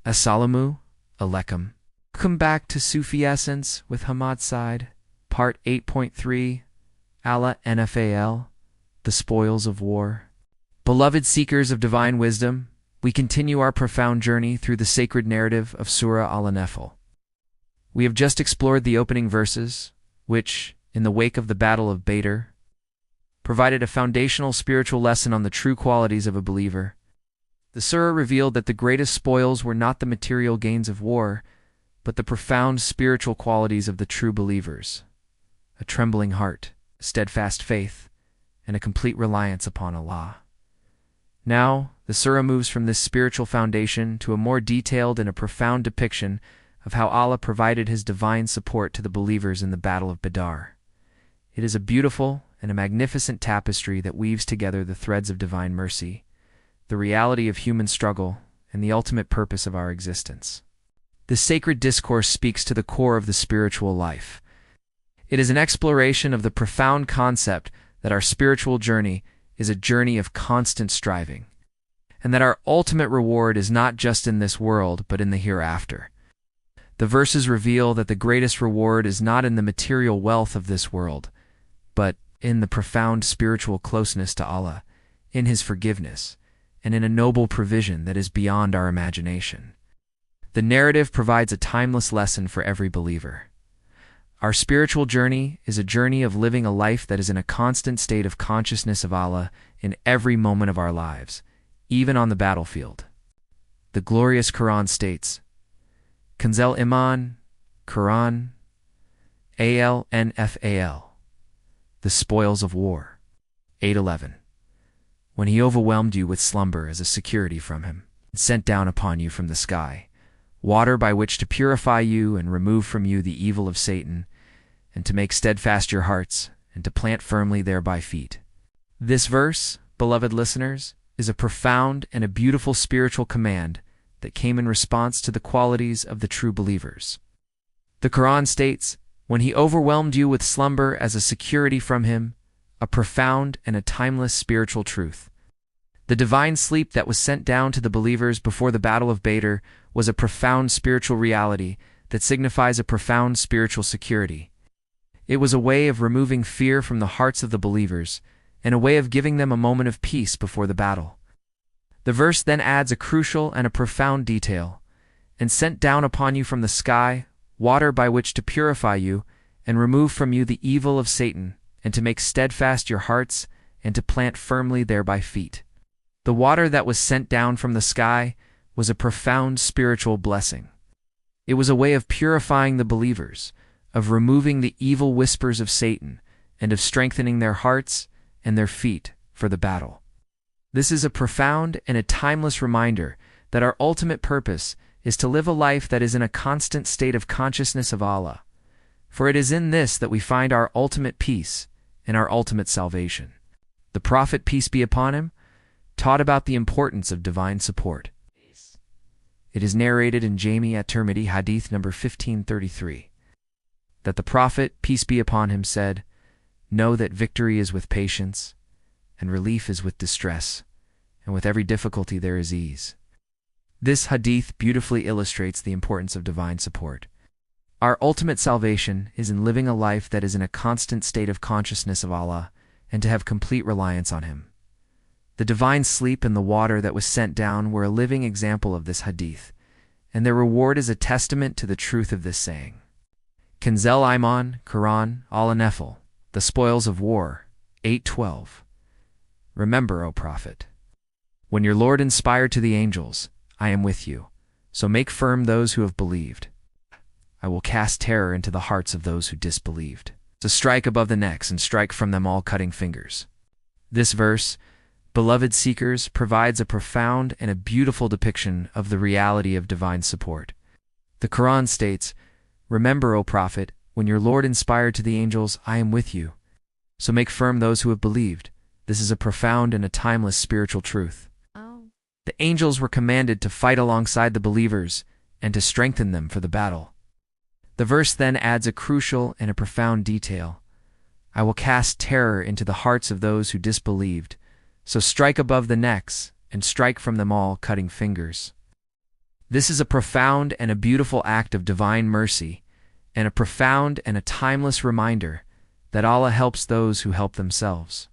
Assalamu alaikum. Welcome back to Sufi Essence with Hammad Syed, Part 8.3, Allah Nfal, The Spoils of War. Beloved seekers of divine wisdom, we continue our profound journey through the sacred narrative of Surah Al-Anfal. We have just explored the opening verses, which, in the wake of the Battle of Badr, provided a foundational spiritual lesson on the true qualities of a believer. The surah revealed that the greatest spoils were not the material gains of war, but the profound spiritual qualities of the true believers: a trembling heart, a steadfast faith, and a complete reliance upon Allah. Now, the surah moves from this spiritual foundation to a more detailed and a profound depiction of how Allah provided His divine support to the believers in the Battle of Badr. It is a beautiful and a magnificent tapestry that weaves together the threads of divine mercy, the reality of human struggle, and the ultimate purpose of our existence. This sacred discourse speaks to the core of the spiritual life. It is an exploration of the profound concept that our spiritual journey is a journey of constant striving, and that our ultimate reward is not just in this world but in the hereafter. The verses reveal that the greatest reward is not in the material wealth of this world, but in the profound spiritual closeness to Allah, in His forgiveness, and in a noble provision that is beyond our imagination. The narrative provides a timeless lesson for every believer. Our spiritual journey is a journey of living a life that is in a constant state of consciousness of Allah in every moment of our lives, even on the battlefield. The glorious Quran states, Kanzul Iman, Quran, Al-Anfal, The Spoils of War, 8:11. When He overwhelmed you with slumber as a security from Him, and sent down upon you from the sky water by which to purify you and remove from you the evil of Satan, and to make steadfast your hearts, and to plant firmly thereby feet. This verse, beloved listeners, is a profound and a beautiful spiritual command that came in response to the qualities of the true believers. The Quran states, when He overwhelmed you with slumber as a security from Him, a profound and a timeless spiritual truth. The divine sleep that was sent down to the believers before the Battle of Badr was a profound spiritual reality that signifies a profound spiritual security. It was a way of removing fear from the hearts of the believers, and a way of giving them a moment of peace before the battle. The verse then adds a crucial and a profound detail, and sent down upon you from the sky water by which to purify you and remove from you the evil of Satan, and to make steadfast your hearts, and to plant firmly thereby feet. The water that was sent down from the sky was a profound spiritual blessing. It was a way of purifying the believers, of removing the evil whispers of Satan, and of strengthening their hearts and their feet for the battle. This is a profound and a timeless reminder that our ultimate purpose is to live a life that is in a constant state of consciousness of Allah, for it is in this that we find our ultimate peace and our ultimate salvation. The Prophet, peace be upon him, taught about the importance of divine support. It is narrated in Jami at-Tirmidhi, Hadith number 1533, that the Prophet, peace be upon him, said, "Know that victory is with patience, and relief is with distress, and with every difficulty there is ease." This hadith beautifully illustrates the importance of divine support. Our ultimate salvation is in living a life that is in a constant state of consciousness of Allah, and to have complete reliance on Him. The divine sleep and the water that was sent down were a living example of this hadith, and their reward is a testament to the truth of this saying. Kanzul Iman, Quran, Al-Anfal, The Spoils of War, 8:12. Remember, O Prophet, when your Lord inspired to the angels, I am with you, so make firm those who have believed. I will cast terror into the hearts of those who disbelieved. So strike above the necks and strike from them all cutting fingers. This verse, beloved seekers, provides a profound and a beautiful depiction of the reality of divine support. The Quran states, Remember, O Prophet, when your Lord inspired to the angels, I am with you. So make firm those who have believed. This is a profound and a timeless spiritual truth. The angels were commanded to fight alongside the believers and to strengthen them for the battle. The verse then adds a crucial and a profound detail. I will cast terror into the hearts of those who disbelieved, so strike above the necks and strike from them all cutting fingers. This is a profound and a beautiful act of divine mercy, and a profound and a timeless reminder that Allah helps those who help themselves.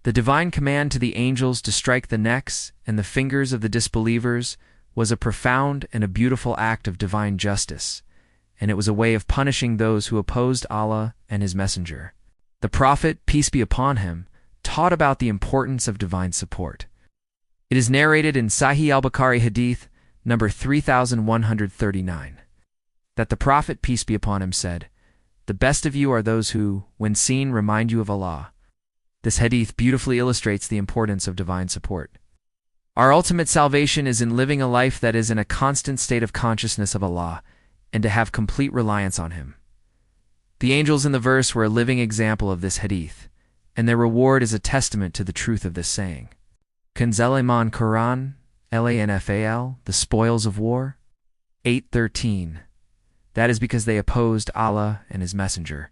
The divine command to the angels to strike the necks and the fingers of the disbelievers was a profound and a beautiful act of divine justice, and it was a way of punishing those who opposed Allah and His Messenger. The Prophet, peace be upon him, taught about the importance of divine support. It is narrated in Sahih al-Bukhari Hadith number 3139 that the Prophet, peace be upon him, said, "The best of you are those who, when seen, remind you of Allah." This hadith beautifully illustrates the importance of divine support. Our ultimate salvation is in living a life that is in a constant state of consciousness of Allah and to have complete reliance on Him. The angels in the verse were a living example of this hadith, and their reward is a testament to the truth of this saying. Kanzul Iman Quran, Al-Anfal, the spoils of war, 8:13. That is because they opposed Allah and His Messenger.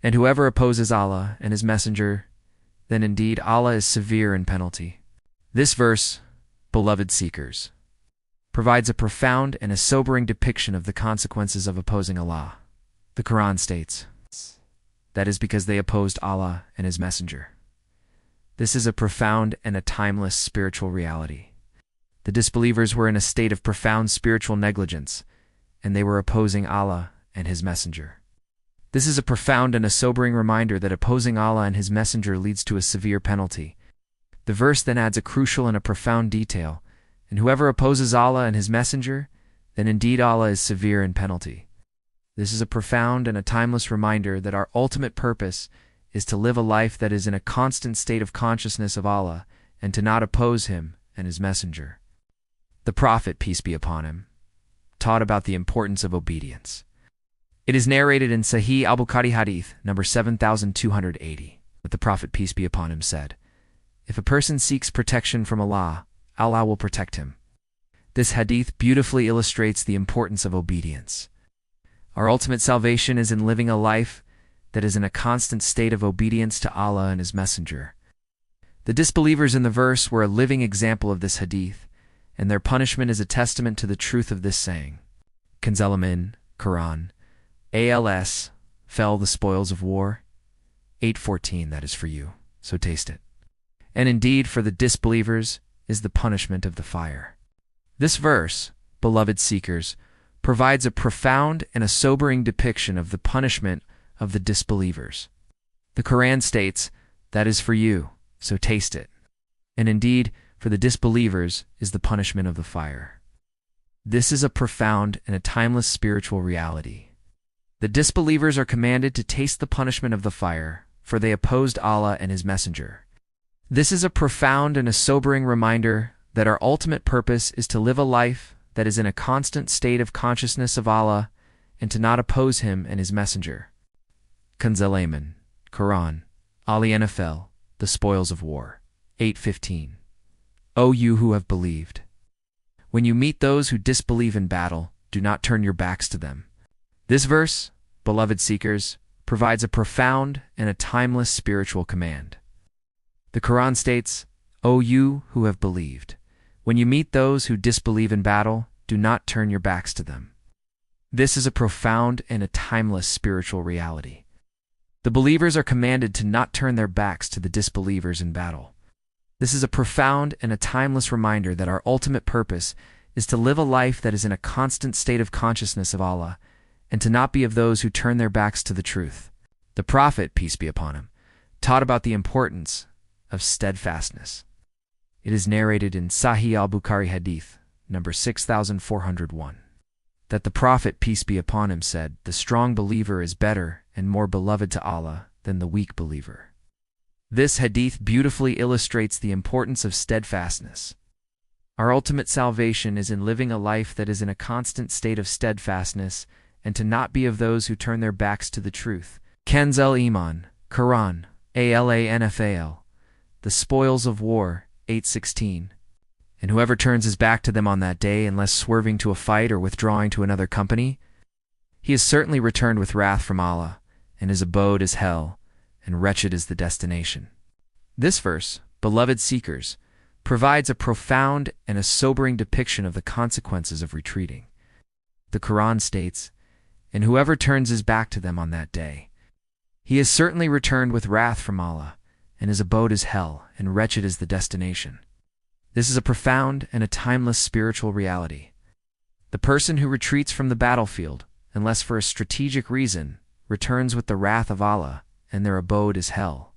And whoever opposes Allah and His Messenger, then indeed Allah is severe in penalty. This verse, beloved seekers, provides a profound and a sobering depiction of the consequences of opposing Allah. The Quran states, that is because they opposed Allah and His Messenger. This is a profound and a timeless spiritual reality. The disbelievers were in a state of profound spiritual negligence, and they were opposing Allah and His Messenger. This is a profound and a sobering reminder that opposing Allah and His Messenger leads to a severe penalty. The verse then adds a crucial and a profound detail, and whoever opposes Allah and His Messenger, then indeed Allah is severe in penalty. This is a profound and a timeless reminder that our ultimate purpose is to live a life that is in a constant state of consciousness of Allah and to not oppose Him and His Messenger. The Prophet, peace be upon him, taught about the importance of obedience. It is narrated in Sahih al-Bukhari Hadith number 7280 that the Prophet, peace be upon him, said, "If a person seeks protection from Allah, Allah will protect him." This hadith beautifully illustrates the importance of obedience. Our ultimate salvation is in living a life that is in a constant state of obedience to Allah and His Messenger. The disbelievers in the verse were a living example of this hadith, and their punishment is a testament to the truth of this saying. Kanzul Iman, Quran, ALS, fell the spoils of war, 8:14, that is for you, so taste it. And indeed for the disbelievers is the punishment of the fire. This verse, beloved seekers, provides a profound and a sobering depiction of the punishment of the disbelievers. The Quran states, that is for you, so taste it. And indeed, for the disbelievers is the punishment of the fire. This is a profound and a timeless spiritual reality. The disbelievers are commanded to taste the punishment of the fire, for they opposed Allah and His Messenger. This is a profound and a sobering reminder that our ultimate purpose is to live a life that is in a constant state of consciousness of Allah and to not oppose Him and His Messenger. Kanzul Iman, Quran, Al-Anfal, the spoils of war, 8:15. O you who have believed, when you meet those who disbelieve in battle, do not turn your backs to them. This verse, beloved seekers, provides a profound and a timeless spiritual command. The Quran states, O you who have believed, when you meet those who disbelieve in battle, do not turn your backs to them. This is a profound and a timeless spiritual reality. The believers are commanded to not turn their backs to the disbelievers in battle. This is a profound and a timeless reminder that our ultimate purpose is to live a life that is in a constant state of consciousness of Allah and to not be of those who turn their backs to the truth. The Prophet, peace be upon him, taught about the importance of steadfastness. It is narrated in Sahih al-Bukhari Hadith, number 6401, that the Prophet, peace be upon him, said, "The strong believer is better and more beloved to Allah than the weak believer." This hadith beautifully illustrates the importance of steadfastness. Our ultimate salvation is in living a life that is in a constant state of steadfastness and to not be of those who turn their backs to the truth. Kanzul Iman, Quran, Al-Anfal, the spoils of war, 8:16. And whoever turns his back to them on that day, unless swerving to a fight or withdrawing to another company, he is certainly returned with wrath from Allah, and his abode is hell, and wretched is the destination. This verse, beloved seekers, provides a profound and a sobering depiction of the consequences of retreating. The Quran states, "And whoever turns his back to them on that day, he has certainly returned with wrath from Allah, and his abode is hell, and wretched is the destination." This is a profound and a timeless spiritual reality. The person who retreats from the battlefield, unless for a strategic reason, returns with the wrath of Allah, and their abode is hell.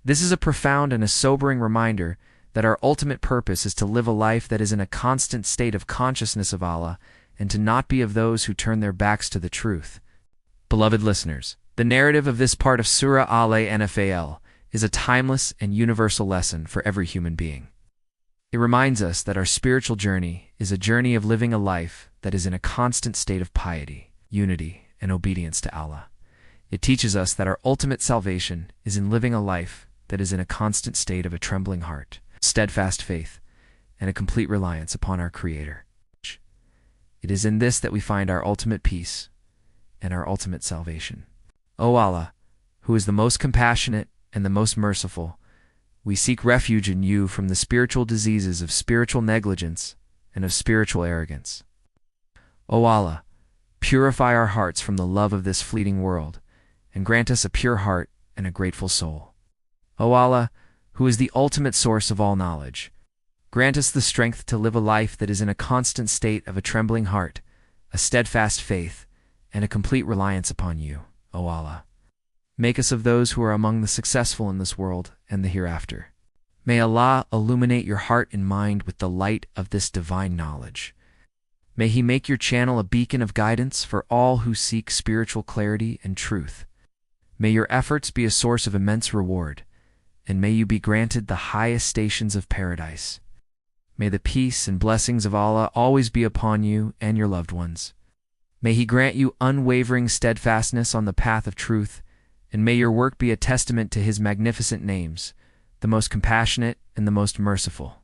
This is a profound and a sobering reminder that our ultimate purpose is to live a life that is in a constant state of consciousness of Allah, and to not be of those who turn their backs to the truth. Beloved listeners, the narrative of this part of Surah Al-Anfal is a timeless and universal lesson for every human being. It reminds us that our spiritual journey is a journey of living a life that is in a constant state of piety, unity, and obedience to Allah. It teaches us that our ultimate salvation is in living a life that is in a constant state of a trembling heart, steadfast faith, and a complete reliance upon our Creator. It is in this that we find our ultimate peace and our ultimate salvation. O Allah, who is the most compassionate and the most merciful, we seek refuge in you from the spiritual diseases of spiritual negligence and of spiritual arrogance. O Allah, purify our hearts from the love of this fleeting world, and grant us a pure heart and a grateful soul. O Allah, who is the ultimate source of all knowledge, grant us the strength to live a life that is in a constant state of a trembling heart, a steadfast faith, and a complete reliance upon you, O Allah. Make us of those who are among the successful in this world and the hereafter. May Allah illuminate your heart and mind with the light of this divine knowledge. May He make your channel a beacon of guidance for all who seek spiritual clarity and truth. May your efforts be a source of immense reward, and may you be granted the highest stations of paradise. May the peace and blessings of Allah always be upon you and your loved ones. May He grant you unwavering steadfastness on the path of truth, and may your work be a testament to His magnificent names, the most compassionate and the most merciful.